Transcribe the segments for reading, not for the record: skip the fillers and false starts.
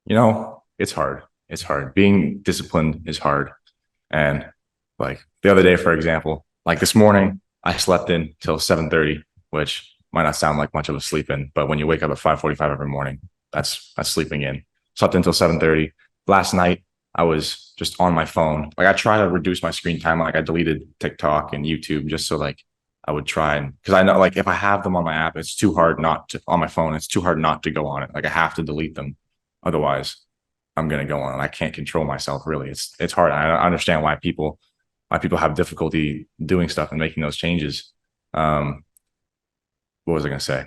It's hard. It's hard. Being disciplined is hard. And like the other day, for example, like this morning, I slept in till 7:30, which might not sound like much of a sleep in, but when you wake up at 5:45 every morning, that's sleeping in. Slept until 7:30. Last night, I was just on my phone. Like I try to reduce my screen time. Like I deleted TikTok and YouTube just so like I would try and because I know like if I have them on my app, it's too hard not to on my phone. It's too hard not to go on it. Like I have to delete them. Otherwise, I'm gonna go on. I can't control myself really. It's hard. I understand why people have difficulty doing stuff and making those changes. Um, what was I gonna say?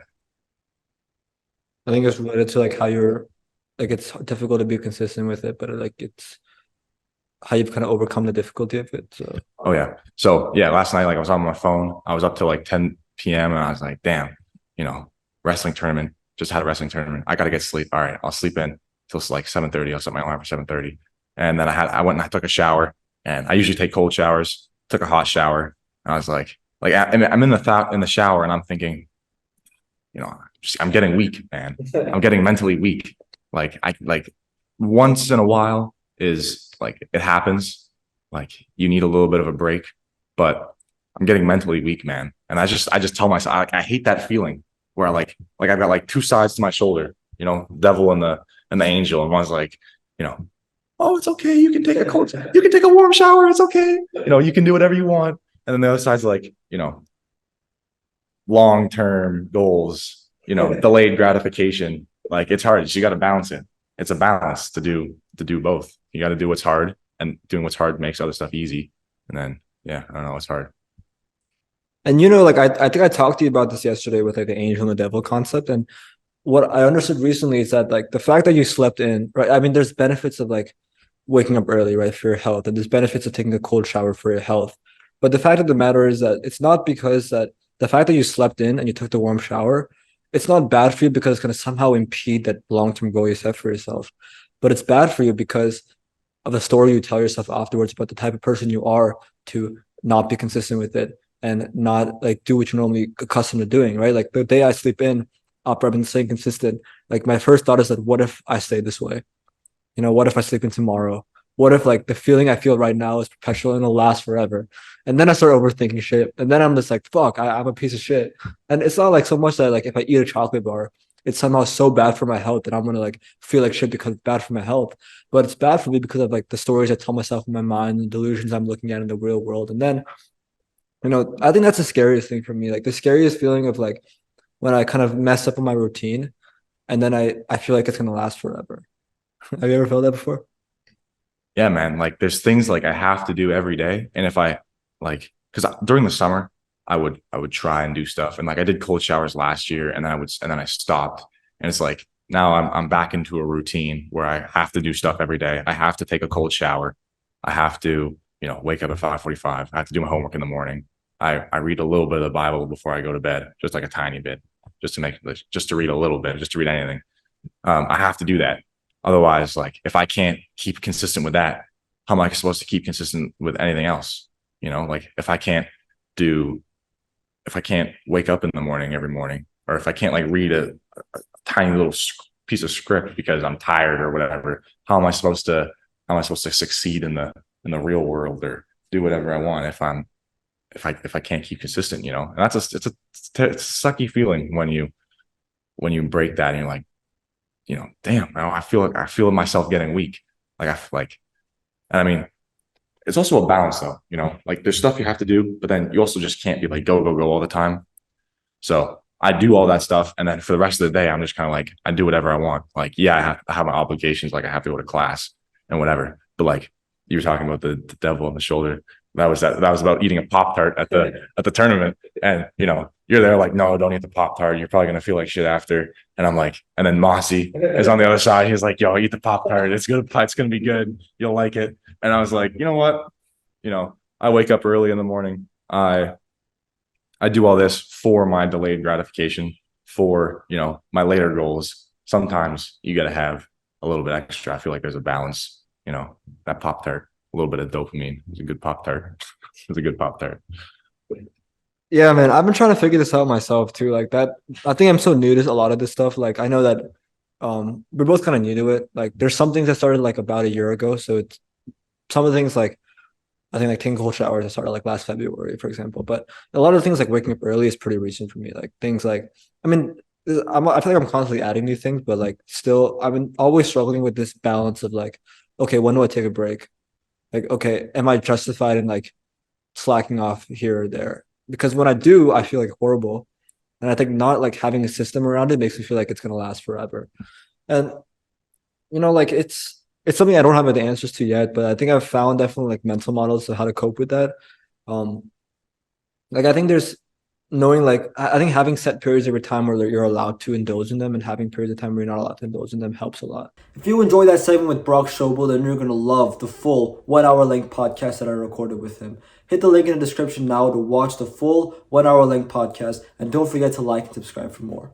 I think it's related to like how you're like it's difficult to be consistent with it, but like it's how you've kind of overcome the difficulty of it. So Oh yeah. So yeah, last night like I was on my phone. I was up till like 10 p.m. and I was like, damn, you know, wrestling tournament. Just had a wrestling tournament. I gotta get sleep. All right, I'll sleep in till like 7:30. I'll set my alarm for 7:30. And then I went and I took a shower. And I usually take cold showers. Took a hot shower. And I was I'm in the in the shower and I'm thinking, I'm getting weak, man. I'm getting mentally weak. Like once in a while is like it happens. Like you need a little bit of a break, but I'm getting mentally weak, man. And I just tell myself I hate that feeling where like I've got like two sides to my shoulder, devil and the angel, and one's like, you know, oh, it's okay. You can take a warm shower. It's okay. You can do whatever you want. And then the other side's like, long term goals, delayed gratification. Like it's hard. You got to balance it. It's a balance to do both. You got to do what's hard, and doing what's hard makes other stuff easy. And then yeah, I don't know, it's hard. and like I think I talked to you about this yesterday with like the angel and the devil concept. And what I understood recently is that like the fact that you slept in, right? I mean, there's benefits of like waking up early, right, for your health, and there's benefits of taking a cold shower for your health. But the fact of the matter is that it's not because that the fact that you slept in and you took the warm shower, it's not bad for you because it's going to somehow impede that long-term goal you set for yourself. But it's bad for you because of the story you tell yourself afterwards about the type of person you are to not be consistent with it and not like do what you're normally accustomed to doing, right? Like the day I sleep in after I've been staying consistent, like my first thought is that what if I stay this way? What if I sleep in tomorrow? What if like the feeling I feel right now is perpetual and it'll last forever? And then I start overthinking shit. And then I'm just like, fuck, I'm a piece of shit. And it's not like so much that like if I eat a chocolate bar, it's somehow so bad for my health that I'm gonna like feel like shit because it's bad for my health. But it's bad for me because of like the stories I tell myself in my mind, the delusions I'm looking at in the real world. And then, I think that's the scariest thing for me. Like the scariest feeling of like when I kind of mess up on my routine and then I feel like it's gonna last forever. Have you ever felt that before? Yeah, man. Like there's things like I have to do every day, and if I like, because during the summer I would try and do stuff, and like I did cold showers last year, and then I stopped, and it's like now I'm back into a routine where I have to do stuff every day. I have to take a cold shower. I have to wake up at 5:45. I have to do my homework in the morning. I read a little bit of the Bible before I go to bed, just like a tiny bit, just to read a little bit, just to read anything. I have to do that. Otherwise, like if I can't keep consistent with that, how am I supposed to keep consistent with anything else? Like do, if I can't wake up in the morning every morning, or if I can't like read a tiny little piece of script because I'm tired or whatever, how am I supposed to succeed in the real world or do whatever I want if I can't keep consistent, and it's a sucky feeling when you break that and you're like, damn, I feel myself getting weak. Like and I mean, it's also a balance though, like there's stuff you have to do, but then you also just can't be like, go, go, go all the time. So I do all that stuff. And then for the rest of the day, I'm just kind of like, I do whatever I want. Like, yeah, I have my obligations. Like I have to go to class and whatever. But like you were talking about the devil on the shoulder. That was about eating a Pop Tart at the tournament. And you're there like, no, don't eat the Pop Tart. You're probably gonna feel like shit after. And I'm like, and then Mossy is on the other side. He's like, yo, eat the Pop Tart. It's good. It's gonna be good. You'll like it. And I was like, you know what? I wake up early in the morning. I do all this for my delayed gratification, for my later goals. Sometimes you got to have a little bit extra. I feel like there's a balance. That Pop Tart, a little bit of dopamine. It's a good Pop Tart. It's a good Pop Tart. Yeah, man, I've been trying to figure this out myself too. Like that, I think I'm so new to a lot of this stuff. Like I know that we're both kind of new to it. Like there's some things that started like about a year ago. So it's some of the things like I think like taking cold showers I started like last February, for example. But a lot of things like waking up early is pretty recent for me. Like things like I mean, I feel like I'm constantly adding new things, but like still I've been always struggling with this balance of like, okay, when do I take a break? Like, okay, am I justified in like slacking off here or there? Because when I do, I feel like horrible. And I think not like having a system around it makes me feel like it's gonna last forever. And like it's something I don't have the answers to yet, but I think I've found definitely like mental models of how to cope with that. Um, like I think there's knowing like I think having set periods every time where you're allowed to indulge in them and having periods of time where you're not allowed to indulge in them helps a lot. If you enjoyed that segment with Brock Schobel, then you're gonna love the full 1 hour length podcast that I recorded with him. Hit the link in the description now to watch the full 1 hour length podcast, and don't forget to like and subscribe for more.